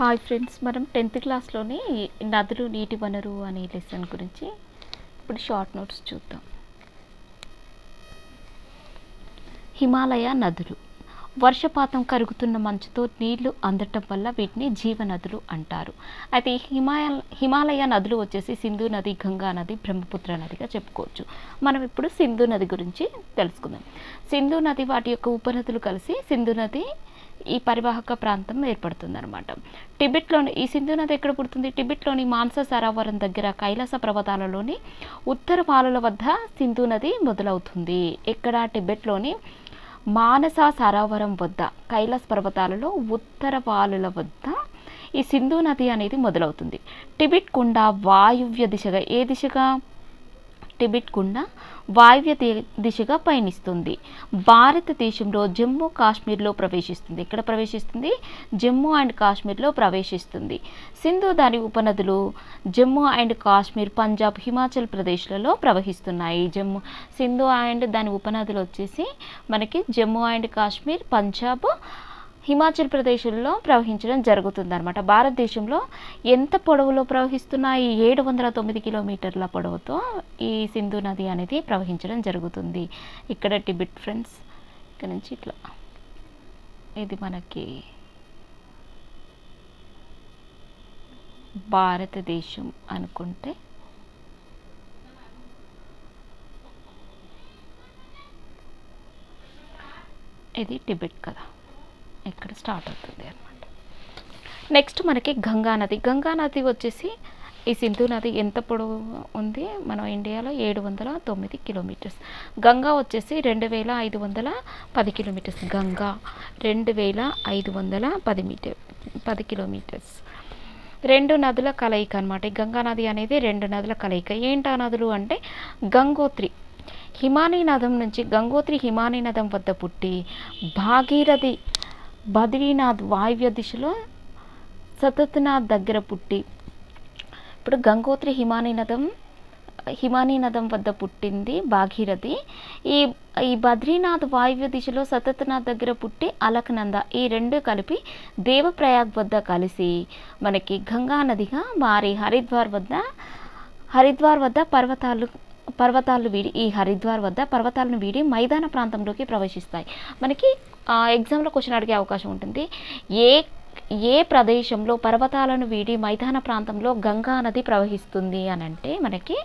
Hi friends, మనం 10th క్లాస్లోని నదులు నీటి వనరు అనే లెసన్ గురించి ఇప్పుడు షార్ట్ నోట్స్ చూద్దాం. హిమాలయ నదులు వర్షపాతం కరుగుతున్న మంచుతో నీళ్లు అందటం వల్ల వీటిని జీవనదులు అంటారు. అయితే హిమాలయ నదులు వచ్చేసి సింధు నది, గంగా నది, బ్రహ్మపుత్ర నదిగా చెప్పుకోవచ్చు. మనం ఇప్పుడు సింధు నది గురించి తెలుసుకుందాం. సింధు నది వాటి యొక్క ఉపనదులు కలిసి సింధు నది ఈ పరివాహక ప్రాంతం ఏర్పడుతుంది అనమాట. టిబెట్లోని ఈ సింధు నది ఎక్కడ పుడుతుంది? టిబెట్లోని మాన్సా సరోవరం దగ్గర కైలాస పర్వతాలలోని ఉత్తర వాలుల వద్ద సింధు నది మొదలవుతుంది. ఇక్కడ టిబెట్లోని మానసా సరోవరం వద్ద కైలాస పర్వతాలలో ఉత్తర వాలుల వద్ద ఈ సింధు నది అనేది మొదలవుతుంది. టిబెట్ గుండా వాయువ్య దిశగా టిబెట్ గుండా వాయువ్య దిశగా పయనిస్తుంది. భారతదేశంలో జమ్మూ కాశ్మీర్లో ప్రవేశిస్తుంది. ఇక్కడ ప్రవేశిస్తుంది జమ్మూ అండ్ కాశ్మీర్లో ప్రవేశిస్తుంది. సింధు దాని ఉపనదులు జమ్మూ అండ్ కాశ్మీర్, పంజాబ్, హిమాచల్ ప్రదేశ్లలో ప్రవహిస్తున్నాయి. సింధు అండ్ దాని ఉపనదులు వచ్చేసి మనకి జమ్మూ అండ్ కాశ్మీర్, పంజాబ్, హిమాచల్ ప్రదేశ్లో ప్రవహించడం జరుగుతుంది అనమాట. భారతదేశంలో ఎంత పొడవులో ప్రవహిస్తున్నాయి? 709 కిలోమీటర్ల పొడవుతో ఈ సింధు నది అనేది ప్రవహించడం జరుగుతుంది. ఇక్కడ టిబెట్ ఫ్రెండ్స్, ఇక్కడ నుంచి ఇట్లా ఇది మనకి భారతదేశం అనుకుంటే ఇది టిబెట్ కదా, ఇక్కడ స్టార్ట్ అవుతుంది అన్నమాట. నెక్స్ట్ మనకి గంగా నది. గంగా నది వచ్చేసి ఈ సింధు నది ఎంత పొడవు ఉంది మన ఇండియాలో? 709 కిలోమీటర్స్. గంగా వచ్చేసి 2510 కిలోమీటర్స్. గంగా 2510 కిలోమీటర్స్. రెండు నదుల కలయిక అనమాట. ఈ గంగా నది అనేది రెండు నదుల కలయిక. ఏంటా నదులు అంటే గంగోత్రి హిమానీ నదం నుంచి, గంగోత్రి హిమానీ నదం వద్ద పుట్టి భాగీరథి బద్రీనాథ్ వాయువ్య దిశలో సతత్నాథ్ దగ్గర పుట్టి, ఇప్పుడు గంగోత్రి హిమానీ నదం వద్ద పుట్టింది భాగీరథి. ఈ బద్రీనాథ్ వాయువ్య దిశలో సతత్నాథ్ దగ్గర పుట్టి అలకనంద, ఈ రెండు కలిపి దేవప్రయాగ్ వద్ద కలిసి మనకి గంగా నదిగా మారి హరిద్వార్ వద్ద పర్వతాలు వీడి, ఈ హరిద్వార్ వద్ద పర్వతాలను వీడి మైదాన ప్రాంతంలోకి ప్రవేశిస్తాయి. మనకి ఎగ్జామ్లో క్వశ్చన్ అడిగే అవకాశం ఉంటుంది. ఏ ప్రదేశంలో పర్వతాలను వీడి మైదాన ప్రాంతంలో గంగా నది ప్రవహిస్తుంది అని అంటే మనకి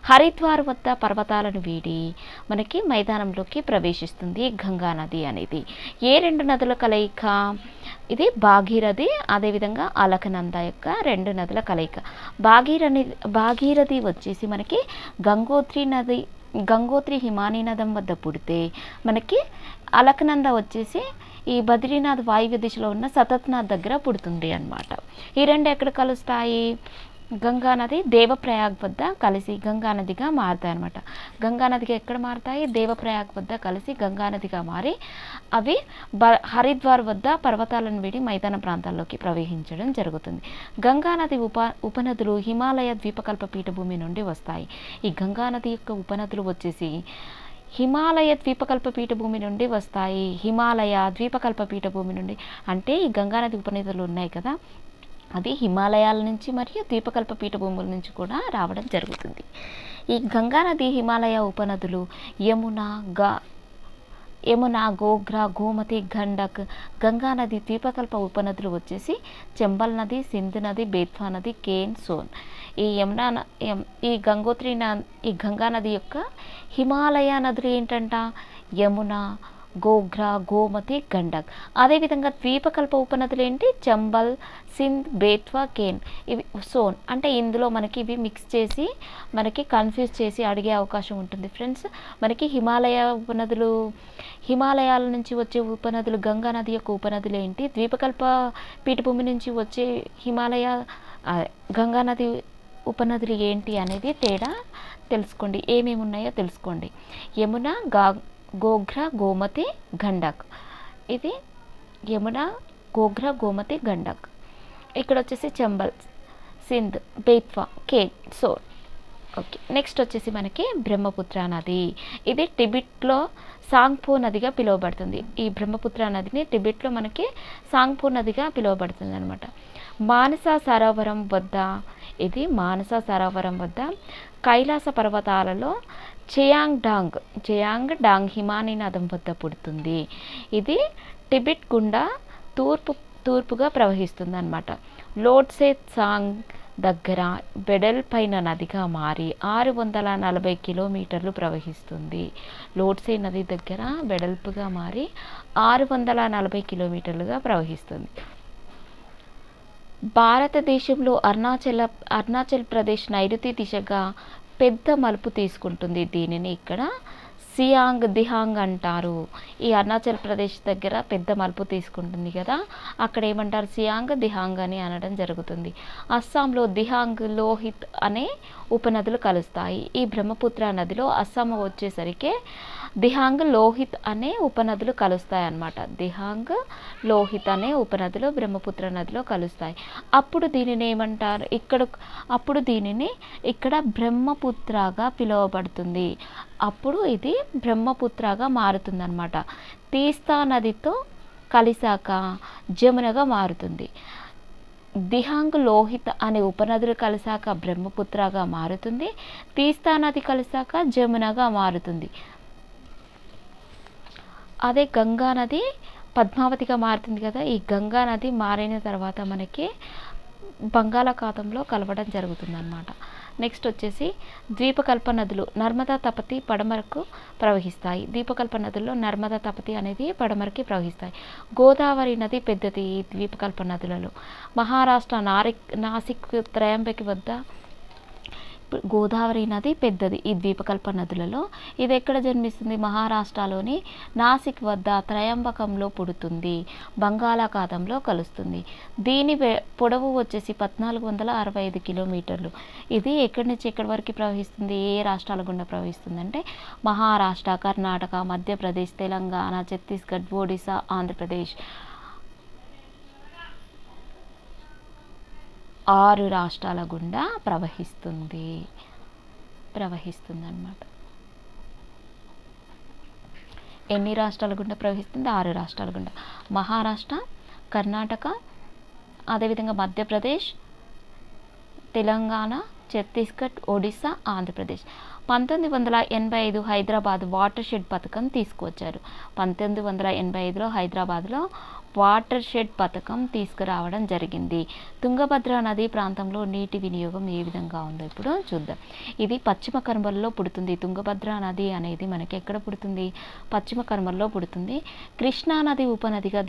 హరిద్వార్ వద్ద పర్వతాలను వీడి మనకి మైదానంలోకి ప్రవేశిస్తుంది గంగా నది అనేది. ఏ రెండు నదుల కలయిక? ఇది భాగీరథి, అదేవిధంగా అలకనంద యొక్క రెండు నదుల కలయిక. భాగీరథి వచ్చేసి మనకి గంగోత్రి హిమానీ నదం వద్ద పుడితే, మనకి అలకనంద వచ్చేసి ఈ బద్రీనాథ్ వాయువ్య దిశలో ఉన్న సతత్నాథ్ దగ్గర పుడుతుంది అన్నమాట. ఈ రెండు ఎక్కడ కలుస్తాయి? గంగా నది దేవప్రయాగ్ వద్ద కలిసి గంగా నదిగా మారుతాయి అన్నమాట. గంగా నదిగా ఎక్కడ మారుతాయి? దేవప్రయాగ్ వద్ద కలిసి గంగా నదిగా మారి అవి హరిద్వార్ వద్ద పర్వతాలను వీడి మైదాన ప్రాంతాల్లోకి ప్రవహించడం జరుగుతుంది. గంగా నది ఉపనదులు హిమాలయ ద్వీపకల్ప పీఠభూమి నుండి వస్తాయి. ఈ గంగా నది యొక్క ఉపనదులు వచ్చేసి హిమాలయ ద్వీపకల్ప పీఠభూమి నుండి వస్తాయి. హిమాలయ ద్వీపకల్ప పీఠభూమి నుండి అంటే ఈ గంగానది ఉపనదులు ఉన్నాయి కదా, అది హిమాలయాల నుంచి మరియు ద్వీపకల్ప పీఠభూముల నుంచి కూడా రావడం జరుగుతుంది. ఈ గంగానది హిమాలయ ఉపనదులు యమున, గోగ్రా, గోమతి, గండక్. గంగానది ద్వీపకల్ప ఉపనదులు వచ్చేసి చంబల్ నది, సింధు నది, బేత్వా నది, కేన్, సోన్. ఈ గంగా నది యొక్క హిమాలయ నదులు ఏంటంట? యమున, గోగ్రా, గోమతి, గండక్. అదేవిధంగా ద్వీపకల్ప ఉపనదులు ఏంటి? చంబల్, సింధ్, బేత్వా, కేన్, ఇవి సోన్. అంటే ఇందులో మనకి ఇవి మిక్స్ చేసి మనకి కన్ఫ్యూజ్ చేసి అడిగే అవకాశం ఉంటుంది ఫ్రెండ్స్. మనకి హిమాలయాల నుంచి వచ్చే ఉపనదులు, గంగా నది యొక్క ఉపనదులు ఏంటి, ద్వీపకల్ప పీఠభూమి నుంచి వచ్చే గంగా నది ఉపనదులు ఏంటి అనేది తేడా తెలుసుకోండి. ఏమేమి ఉన్నాయో తెలుసుకోండి. యమున, గోగ్రా, గోమతి, గండక్. ఇది యమున, గోగ్రా, గోమతి, గండక్. ఇక్కడ వచ్చేసి చంబల్, సింధ్, బేత్వా, కేన్, సోన్. ఓకే, నెక్స్ట్ వచ్చేసి మనకి బ్రహ్మపుత్ర నది. ఇది టిబెట్లో సాంగ్పో నదిగా పిలువబడుతుంది. ఈ బ్రహ్మపుత్ర నదిని టిబెట్లో మనకి సాంగ్పో నదిగా పిలువబడుతుంది అనమాట. మానస సరోవరం వద్ద, ఇది మానస సరోవరం వద్ద కైలాస పర్వతాలలో చెయాంగ్ డాంగ్ హిమానీ నదం వద్ద పుడుతుంది. ఇది టిబెట్ గుండా తూర్పుగా ప్రవహిస్తుంది అన్నమాట. లోట్సే సాంగ్ దగ్గర బెడల్ పైన నదిగా మారి 640 కిలోమీటర్లు ప్రవహిస్తుంది. లోట్సే నది దగ్గర బెడల్పుగా మారి 640 కిలోమీటర్లుగా ప్రవహిస్తుంది. భారతదేశంలో అరుణాచల్ ప్రదేశ్ నైరుతి దిశగా పెద్ద మలుపు తీసుకుంటుంది. దీనిని ఇక్కడ సియాంగ్ దిహాంగ్ అంటారు. ఈ అరుణాచల్ ప్రదేశ్ దగ్గర పెద్ద మలుపు తీసుకుంటుంది కదా, అక్కడ ఏమంటారు, సియాంగ్ దిహాంగ్ అని అనడం జరుగుతుంది. అస్సాంలో దిహాంగ్ లోహిత్ అనే ఉపనదులు కలుస్తాయి. ఈ బ్రహ్మపుత్ర నదిలో అస్సాం వచ్చేసరికి దిహాంగ్ లోహిత్ అనే ఉపనదులు కలుస్తాయి అన్నమాట. దిహాంగ్ లోహిత్ అనే ఉపనదులు బ్రహ్మపుత్ర నదిలో కలుస్తాయి. అప్పుడు దీనిని ఏమంటారు, అప్పుడు దీనిని ఇక్కడ బ్రహ్మపుత్రగా పిలువబడుతుంది. అప్పుడు ఇది బ్రహ్మపుత్రగా మారుతుందన్నమాట. తీస్తా నదితో కలిసాక జమునగా మారుతుంది. దిహాంగ్ లోహిత్ అనే ఉపనదులు కలిసాక బ్రహ్మపుత్రగా మారుతుంది. తీస్తా నది కలిసాక జమునగా మారుతుంది. అదే గంగా నది పద్మావతిగా మారుతుంది కదా. ఈ గంగా నది మారిన తర్వాత మనకి బంగాళాఖాతంలో కలవడం జరుగుతుంది అన్నమాట. నెక్స్ట్ వచ్చేసి ద్వీపకల్ప నదులు నర్మదా తపతి పడమరకు ప్రవహిస్తాయి. ద్వీపకల్ప నదుల్లో నర్మదా తపతి అనేది పడమరకి ప్రవహిస్తాయి. గోదావరి నది పెద్దది ఈ ద్వీపకల్ప నదులలో. మహారాష్ట్ర నాసిక్ త్రయంబకి వద్ద గోదావరి నది పెద్దది ఈ ద్వీపకల్ప నదులలో. ఇది ఎక్కడ జన్మిస్తుంది, మహారాష్ట్రలోని నాసిక్ వద్ద త్రయంబకంలో పుడుతుంది, బంగాళాఖాతంలో కలుస్తుంది. దీని పొడవు వచ్చేసి 1465 కిలోమీటర్లు. ఇది ఎక్కడి నుంచి ఎక్కడి వరకు ప్రవహిస్తుంది, ఏ రాష్ట్రాల గుండా ప్రవహిస్తుంది అంటే మహారాష్ట్ర, కర్ణాటక, మధ్యప్రదేశ్, తెలంగాణ, ఛత్తీస్గఢ్, ఒడిశా, ఆంధ్రప్రదేశ్ 6 రాష్ట్రాల గుండా ప్రవహిస్తుంది అన్నమాట. ఎన్ని రాష్ట్రాల గుండా ప్రవహిస్తుంది, 6 రాష్ట్రాల గుండా. మహారాష్ట్ర, కర్ణాటక, అదేవిధంగా మధ్యప్రదేశ్, తెలంగాణ, ఛత్తీస్గఢ్, ఒడిశా, ఆంధ్రప్రదేశ్. 1985 హైదరాబాద్ వాటర్ షెడ్ పథకం తీసుకువచ్చారు. 1985లో హైదరాబాద్లో వాటర్ షెడ్ పథకం తీసుకురావడం జరిగింది. తుంగభద్ర నది ప్రాంతంలో నీటి వినియోగం ఏ విధంగా ఉందో ఇప్పుడు చూద్దాం. ఇది పశ్చిమ కనుమలలో పుడుతుంది. తుంగభద్ర నది అనేది మనకి ఎక్కడ పుడుతుంది, పశ్చిమ కనుమలలో పుడుతుంది. కృష్ణా నది ఉపనదిగా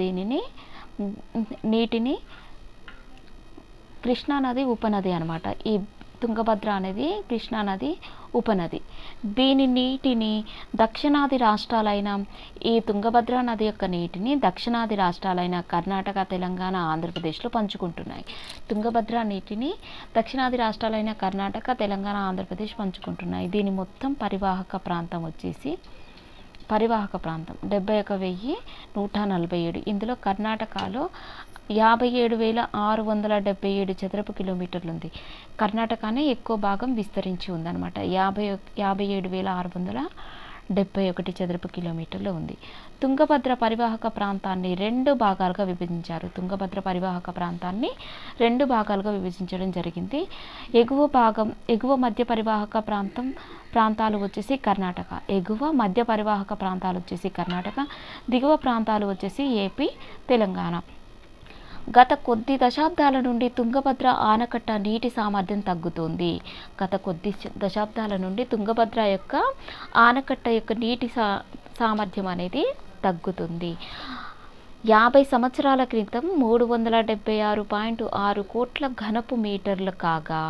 కృష్ణా నది ఉపనది అనమాట. ఈ తుంగభద్ర అనేది కృష్ణా నది ఉపనది. దీని నీటిని దక్షిణాది రాష్ట్రాలైన ఈ తుంగభద్ర నది యొక్క నీటిని దక్షిణాది రాష్ట్రాలైన కర్ణాటక, తెలంగాణ, ఆంధ్రప్రదేశ్లో పంచుకుంటున్నాయి. తుంగభద్ర నీటిని దక్షిణాది రాష్ట్రాలైన కర్ణాటక, తెలంగాణ, ఆంధ్రప్రదేశ్ పంచుకుంటున్నాయి. దీని మొత్తం పరివాహక ప్రాంతం 71,147. ఇందులో కర్ణాటకలో 57,677 చదరపు కిలోమీటర్లు ఉంది. కర్ణాటకనే ఎక్కువ భాగం విస్తరించి ఉందన్నమాట. 57,671 చదరపు కిలోమీటర్లు ఉంది. తుంగభద్ర పరివాహక ప్రాంతాన్ని 2 భాగాలుగా విభజించారు. తుంగభద్ర పరివాహక ప్రాంతాన్ని 2 భాగాలుగా విభజించడం జరిగింది. ఎగువ మధ్య పరివాహక ప్రాంతాలు వచ్చేసి కర్ణాటక, ఎగువ మధ్య పరివాహక ప్రాంతాలు వచ్చేసి కర్ణాటక, దిగువ ప్రాంతాలు వచ్చేసి ఏపీ, తెలంగాణ. గత కొద్ది దశాబ్దాల నుండి తుంగభద్ర ఆనకట్ట నీటి సామర్థ్యం తగ్గుతోంది. గత కొద్ది దశాబ్దాల నుండి తుంగభద్ర యొక్క ఆనకట్ట యొక్క నీటి సామర్థ్యం అనేది తగ్గుతుంది. 50 సంవత్సరాల క్రితం 376.6 కోట్ల ఘనపు మీటర్లు కాగా,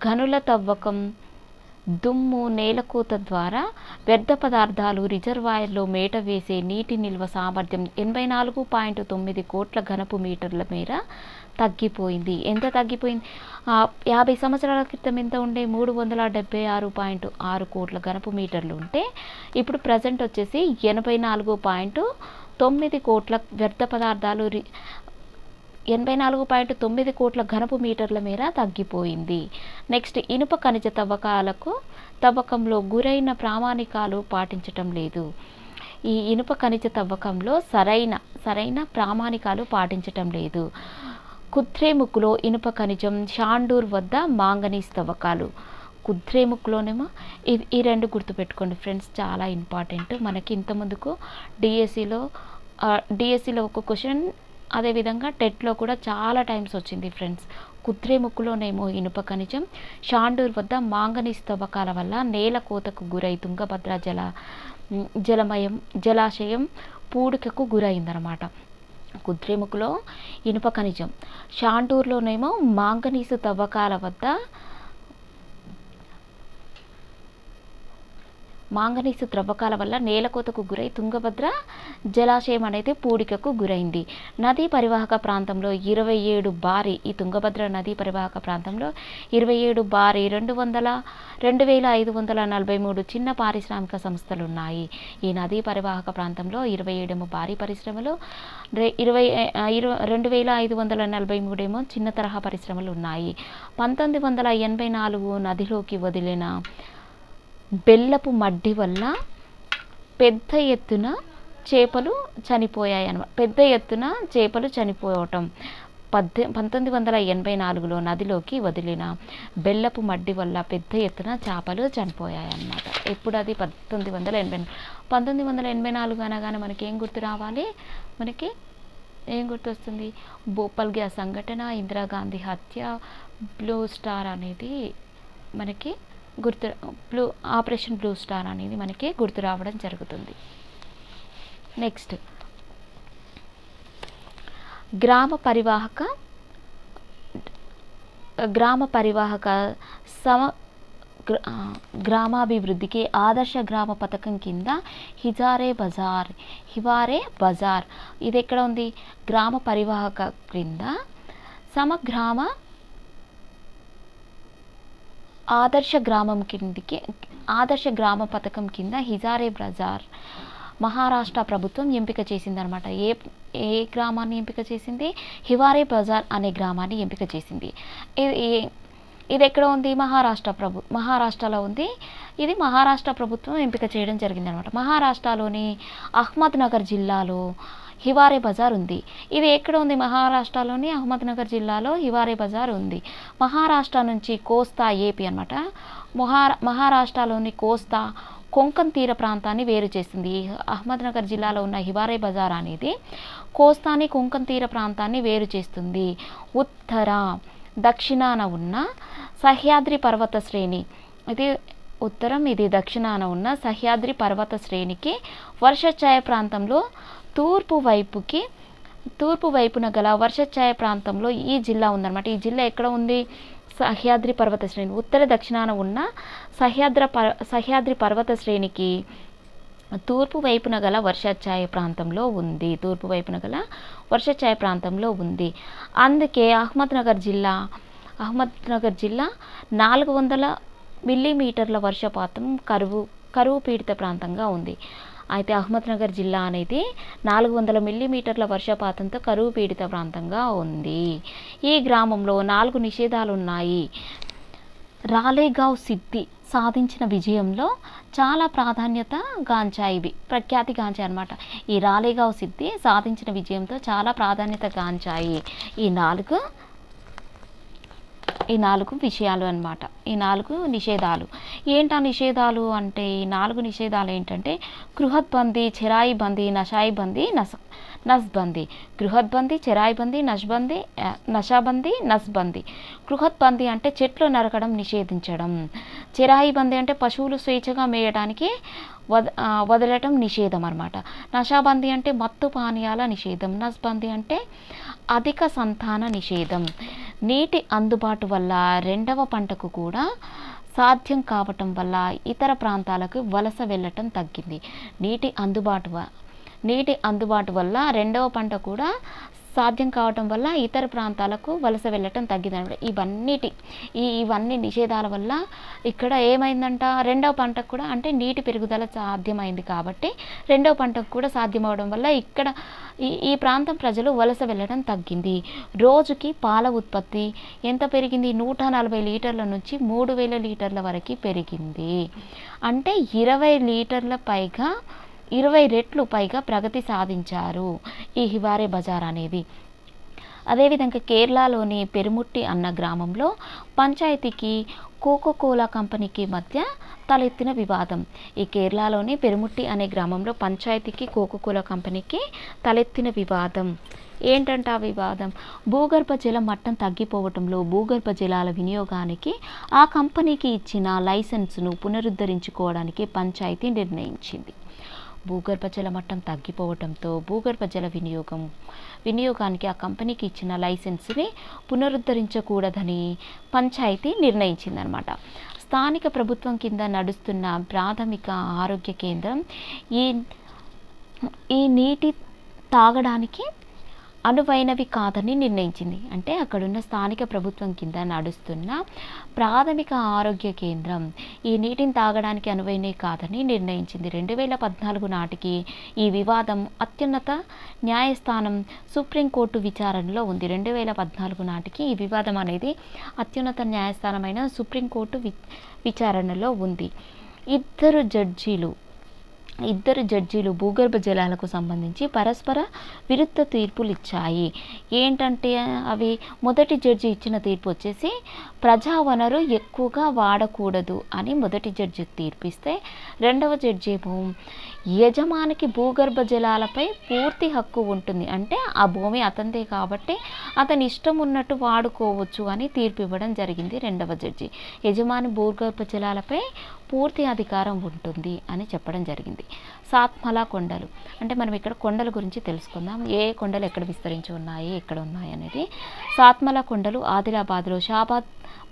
గనుల తవ్వకం, దుమ్ము, నేలకూత ద్వారా వ్యర్థ పదార్థాలు రిజర్వాయర్లో మేట వేసే నీటి నిల్వ సామర్థ్యం 84.9 కోట్ల ఘనపు మీటర్ల మేర తగ్గిపోయింది. ఎంత తగ్గిపోయింది? 50 సంవత్సరాల క్రితం ఎంత ఉండే, 376.6 కోట్ల ఘనపు మీటర్లు ఉంటే ఇప్పుడు ప్రజెంట్ వచ్చేసి 84.9 కోట్ల వ్యర్థ పదార్థాలు 84.9 కోట్ల ఘనపు మీటర్ల మేర తగ్గిపోయింది. నెక్స్ట్, ఇనుప ఖనిజ తవ్వకంలో గురైన ప్రామాణికాలు పాటించటం లేదు. ఈ ఇనుప ఖనిజ తవ్వకంలో సరైన ప్రామాణికాలు పాటించటం లేదు. కుద్రేముఖ్లో ఇనుప ఖనిజం, షాండూర్ వద్ద మాంగనీస్ తవ్వకాలు. కుద్రేముఖ్లోనేమో ఈ రెండు గుర్తుపెట్టుకోండి ఫ్రెండ్స్, చాలా ఇంపార్టెంట్. మనకి ఇంతకుముందుకు డిఎస్సిలో ఒక క్వశ్చన్, అదేవిధంగా టెట్లో కూడా చాలా టైమ్స్ వచ్చింది ఫ్రెండ్స్. కుద్రేముఖ్లోనేమో ఇనుప ఖనిజం, షాండూర్ వద్ద మాంగనీస్ తవ్వకాల వల్ల నేల కోతకు గురై తుంగభద్ర జలాశయం పూడికకు గురైందనమాట. కుద్రేముఖ్లో ఇనుప ఖనిజం, షాండూర్లోనేమో మాంగనీసు తవ్వకాల వద్ద మాంగనీసు త్రవ్వకాల వల్ల నేలకోతకు గురై తుంగభద్ర జలాశయం అనేది పూడికకు గురైంది. నదీ పరివాహక ప్రాంతంలో 27 భారీ ఈ తుంగభద్ర నదీ పరివాహక ప్రాంతంలో 27 భారీ 2543 చిన్న పారిశ్రామిక సంస్థలు ఉన్నాయి. ఈ నదీ పరివాహక ప్రాంతంలో 27 భారీ పరిశ్రమలు, 2543 చిన్న తరహా పరిశ్రమలు ఉన్నాయి. 1984 నదిలోకి వదిలిన బెల్లపు మడ్డి వల్ల పెద్ద ఎత్తున చేపలు చనిపోయాయి అన్నమాట. పెద్ద ఎత్తున చేపలు చనిపోవటం. 1984లో నదిలోకి వదిలిన బెల్లపు మడ్డి వల్ల పెద్ద ఎత్తున చేపలు చనిపోయాయి అన్నమాట. ఎప్పుడు అది 1984 అనగానే మనకి ఏం గుర్తు రావాలి? మనకి ఏం గుర్తొస్తుంది? భోపాల్ గ్యాస్ సంఘటన, ఇందిరాగాంధీ హత్య, బ్లూ స్టార్ అనేది మనకి ఆపరేషన్ బ్లూ స్టార్ అనేది మనకి గుర్తు రావడం జరుగుతుంది. నెక్స్ట్, గ్రామాభివృద్ధికి ఆదర్శ గ్రామ పథకం కింద హివారే బజార్ ఇది ఎక్కడ ఉంది? గ్రామ పరివాహక క్రింద సమగ్రామ ఆదర్శ గ్రామ పథకం కింద హిజారే బజార్ మహారాష్ట్ర ప్రభుత్వం ఎంపిక చేసిందనమాట. ఏ గ్రామాన్ని ఎంపిక చేసింది? హివారే బజార్ అనే గ్రామాన్ని ఎంపిక చేసింది. ఇది ఎక్కడ ఉంది? మహారాష్ట్రలో ఉంది. ఇది మహారాష్ట్ర ప్రభుత్వం ఎంపిక చేయడం జరిగిందనమాట. మహారాష్ట్రలోని అహ్మద్నగర్ జిల్లాలో హివారే బజార్ ఉంది. ఇది ఎక్కడ ఉంది? మహారాష్ట్రలోని అహ్మద్నగర్ జిల్లాలో హివారే బజార్ ఉంది. మహారాష్ట్ర నుంచి కోస్తా ఏపీ అనమాట. మహారాష్ట్రలోని కోస్తా కొంకన్ తీర ప్రాంతాన్ని వేరు చేస్తుంది. అహ్మద్నగర్ జిల్లాలో ఉన్న హివారే బజార్ అనేది కోస్తాని కొంకన్ తీర ప్రాంతాన్ని వేరు చేస్తుంది. దక్షిణాన ఉన్న సహ్యాద్రి పర్వత శ్రేణి, ఇది ఉత్తరం, ఇది దక్షిణాన ఉన్న సహ్యాద్రి పర్వత శ్రేణికి వర్షఛాయ ప్రాంతంలో తూర్పు వైపున గల వర్షఛాయ ప్రాంతంలో ఈ జిల్లా ఉందన్నమాట. ఈ జిల్లా ఎక్కడ ఉంది? సహ్యాద్రి పర్వత శ్రేణి ఉత్తర దక్షిణాన ఉన్న సహ్యాద్రి పర్వత శ్రేణికి తూర్పు వైపున గల వర్షఛాయ ప్రాంతంలో ఉంది. అందుకే అహ్మద్నగర్ జిల్లా 400 మిల్లీమీటర్ల వర్షపాతం కరువు పీడిత ప్రాంతంగా ఉంది. అయితే అహ్మద్నగర్ జిల్లా అనేది 400 మిల్లీమీటర్ల వర్షపాతంతో కరువు పీడిత ప్రాంతంగా ఉంది. ఈ గ్రామంలో 4 నిషేధాలు ఉన్నాయి. రాలేగావ్ సిద్ధి సాధించిన విజయంలో చాలా ప్రఖ్యాతిగాంచాయి అన్నమాట. ఈ రాలేగావ్ సిద్ధి సాధించిన విజయంతో చాలా ప్రాధాన్యత గాంచాయి ఈ 4 విషయాలు అన్నమాట. ఈ 4 నిషేధాలు ఏంటా? నిషేధాలు అంటే ఈ 4 నిషేధాలు ఏంటంటే గృహద్బందీ, చెరాయి బందీ, నషాయి బందీ, నస్బందీ. గృహద్బందీ, చెరాయి బందీ, నషాబందీ, నస్బందీ. గృహద్బందీ అంటే చెట్లు నరకడం నిషేధించడం. చెరాయి బందీ అంటే పశువులు స్వేచ్ఛగా మేయడానికి వదలటం నిషేధం అన్నమాట. నషాబందీ అంటే మత్తు పానీయాల నిషేధం. నస్బందీ అంటే అధిక సంతాన నిషేధం. నీటి అందుబాటు వల్ల రెండవ పంటకు కూడా సాధ్యం కావటం వల్ల ఇతర ప్రాంతాలకు వలస వెళ్ళటం తగ్గింది. నీటి అందుబాటు వల్ల రెండవ పంట కూడా సాధ్యం కావటం వల్ల ఇతర ప్రాంతాలకు వలస వెళ్ళటం తగ్గిందనమాట. ఇవన్నీ నిషేధాల వల్ల ఇక్కడ ఏమైందంట? రెండవ పంటకు కూడా అంటే నీటి పెరుగుదల సాధ్యమైంది కాబట్టి రెండవ పంటకు కూడా సాధ్యమవడం వల్ల ఇక్కడ ఈ ప్రాంతం ప్రజలు వలస వెళ్ళడం తగ్గింది. రోజుకి పాల ఉత్పత్తి ఎంత పెరిగింది? 140 లీటర్ల నుంచి 3000 లీటర్ల వరకు పెరిగింది. అంటే 20 రెట్లు పైగా ప్రగతి సాధించారు ఈ హివారే బజార్ అనేది. అదేవిధంగా కేరళలోని పెరుముట్టి అన్న గ్రామంలో పంచాయతీకి కోకోకోలా కంపెనీకి మధ్య తలెత్తిన వివాదం. ఈ కేరళలోని పెరుముట్టి అనే గ్రామంలో పంచాయతీకి కోకోకోలా కంపెనీకి తలెత్తిన వివాదం ఏంటంటే ఆ వివాదం భూగర్భ జల మట్టం తగ్గిపోవటంలో భూగర్భ జలాల వినియోగానికి ఆ కంపెనీకి ఇచ్చిన లైసెన్సును పునరుద్ధరించుకోవడానికి పంచాయతీ నిర్ణయించింది. భూగర్భ జల మట్టం తగ్గిపోవటంతో భూగర్భ జల వినియోగానికి ఆ కంపెనీకి ఇచ్చిన లైసెన్స్ని పునరుద్ధరించకూడదని పంచాయతీ నిర్ణయించిందనమాట. స్థానిక ప్రభుత్వం కింద నడుస్తున్న ప్రాథమిక ఆరోగ్య కేంద్రం ఈ నీటి తాగడానికి అనువైనవి కాదని నిర్ణయించింది. అంటే అక్కడున్న స్థానిక ప్రభుత్వం కింద నడుస్తున్న ప్రాథమిక ఆరోగ్య కేంద్రం ఈ నీటిని తాగడానికి అనువైనవి కాదని నిర్ణయించింది. 2014 నాటికి ఈ వివాదం అత్యున్నత న్యాయస్థానం సుప్రీంకోర్టు విచారణలో ఉంది. 2014 నాటికి ఈ వివాదం అనేది అత్యున్నత న్యాయస్థానమైన సుప్రీంకోర్టు విచారణలో ఉంది. ఇద్దరు జడ్జీలు భూగర్భ జలాలకు సంబంధించి పరస్పర విరుద్ధ తీర్పులు ఇచ్చాయి. ఏంటంటే అవి మొదటి జడ్జి ఇచ్చిన తీర్పు వచ్చేసి ప్రజావనరు ఎక్కువగా వాడకూడదు అని మొదటి జడ్జి తీర్పిస్తే, రెండవ జడ్జి ఏమో యజమానికి భూగర్భ జలాలపై పూర్తి హక్కు ఉంటుంది, అంటే ఆ భూమి అతనిదే కాబట్టి అతని ఇష్టం ఉన్నట్టు వాడుకోవచ్చు అని తీర్పు ఇవ్వడం జరిగింది. రెండవ జడ్జి యజమాని భూగర్భ జలాలపై పూర్తి అధికారం ఉంటుంది అని చెప్పడం జరిగింది. సాత్మల కొండలు అంటే మనం ఇక్కడ కొండల గురించి తెలుసుకుందాం. ఏ కొండలు ఎక్కడ విస్తరించి ఉన్నాయి, ఎక్కడ ఉన్నాయి అనేది. సాత్మల కొండలు ఆదిలాబాద్లో, షాబాద్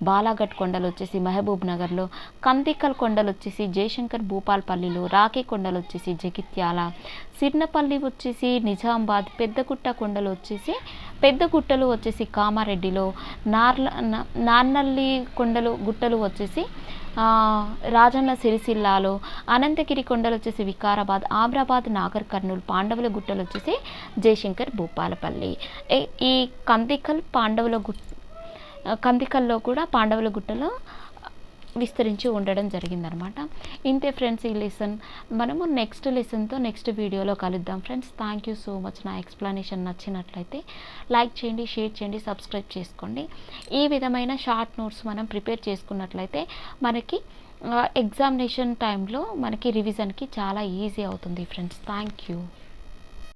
బాలాఘట్ కొండలు వచ్చేసి మహబూబ్ నగర్లో, కందికల్ కొండలు వచ్చేసి జయశంకర్ భూపాల్పల్లిలో, రాఖీ కొండలు వచ్చేసి జగిత్యాల, సిర్నపల్లి వచ్చేసి నిజామాబాద్, పెద్దగుట్టలు వచ్చేసి కామారెడ్డిలో, నార్నల్లి గుట్టలు వచ్చేసి రాజన్న సిరిసిల్లాలో, అనంతగిరి కొండలు వచ్చేసి వికారాబాద్, ఆమ్రాబాద్, నాగర్ కర్నూలు, పాండవుల గుట్టలు వచ్చేసి జయశంకర్ భూపాలపల్లి. ఈ కందికల్లో కూడా పాండవుల గుట్టలో విస్తరించి ఉండడం జరిగిందనమాట. ఇంతే ఫ్రెండ్స్ ఈ లెసన్. మనము నెక్స్ట్ లెసన్తో నెక్స్ట్ వీడియోలో కలుద్దాం friends. Thank you so much. నా ఎక్స్ప్లెనేషన్ నచ్చినట్లయితే లైక్ చేయండి, షేర్ చేయండి, సబ్స్క్రైబ్ చేసుకోండి. ఈ విధమైన షార్ట్ నోట్స్ మనం ప్రిపేర్ చేసుకున్నట్లయితే మనకి ఎగ్జామినేషన్ టైంలో మనకి రివిజన్కి చాలా ఈజీ అవుతుంది ఫ్రెండ్స్. Thank you.